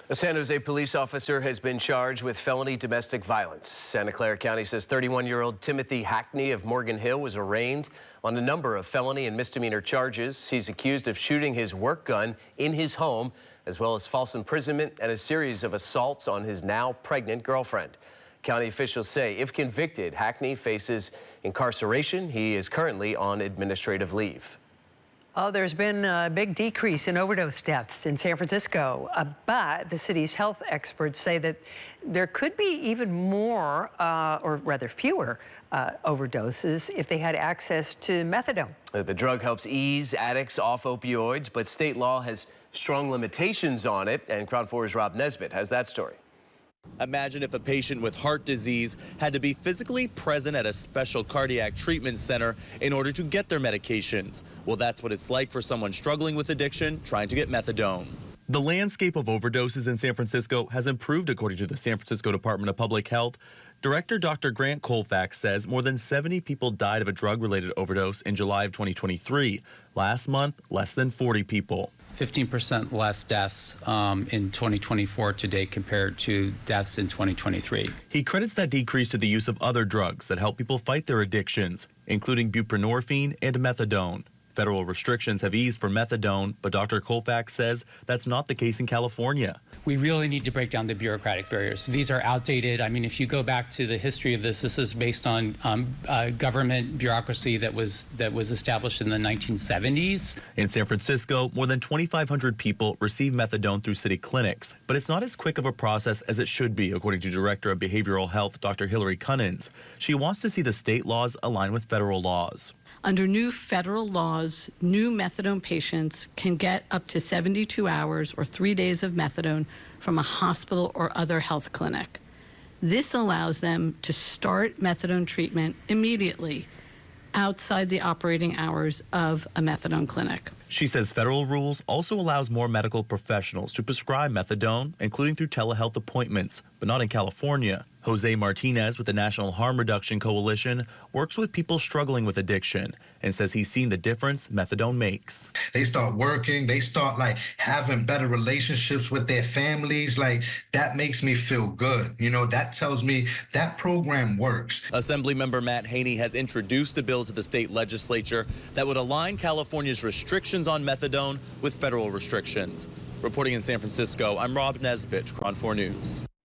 A San Jose police officer has been charged with felony domestic violence. Santa Clara County says 31-year-old Timothy Hackney of Morgan Hill was arraigned on a number of felony and misdemeanor charges. He's accused of shooting his work gun in his home, as well as false imprisonment and a series of assaults on his now pregnant girlfriend. County officials say if convicted, Hackney faces incarceration. He is currently on administrative leave. Oh, there's been a big decrease in overdose deaths in San Francisco, but the city's health experts say that there could be even more, or rather fewer, overdoses if they had access to methadone. The drug helps ease addicts off opioids, but state law has strong limitations on it, and Crown 4's Rob Nesbitt has that story. Imagine if a patient with heart disease had to be physically present at a special cardiac treatment center in order to get their medications. Well, that's what it's like for someone struggling with addiction trying to get methadone. The landscape of overdoses in San Francisco has improved, according to the San Francisco Department of Public Health. Director Dr. Grant Colfax says more than 70 people died of a drug-related overdose in July of 2023. Last month, less than 40 people. 15% less deaths in 2024 to date compared to deaths in 2023. He credits that decrease to the use of other drugs that help people fight their addictions, including buprenorphine and methadone. Federal restrictions have eased for methadone, but Dr. Colfax says that's not the case in California. We really need to break down the bureaucratic barriers. These are outdated. I mean, if you go back to the history of this is based on government bureaucracy that was established in the 1970s. In San Francisco, more than 2,500 people receive methadone through city clinics, but it's not as quick of a process as it should be, according to Director of Behavioral Health, Dr. Hillary Cunnins. She wants to see the state laws align with federal laws. Under new federal laws, new methadone patients can get up to 72 hours or 3 days of methadone from a hospital or other health clinic. This allows them to start methadone treatment immediately outside the operating hours of a methadone clinic. She says federal rules also allows more medical professionals to prescribe methadone, including through telehealth appointments, but not in California. Jose Martinez with the National Harm Reduction Coalition works with people struggling with addiction and says he's seen the difference methadone makes. They start working, they start having better relationships with their families. That makes me feel good. You know, that tells me that program works. Assemblymember Matt Haney has introduced a bill to the state legislature that would align California's restrictions on methadone with federal restrictions. Reporting in San Francisco, I'm Rob Nesbitt, Crown 4 News.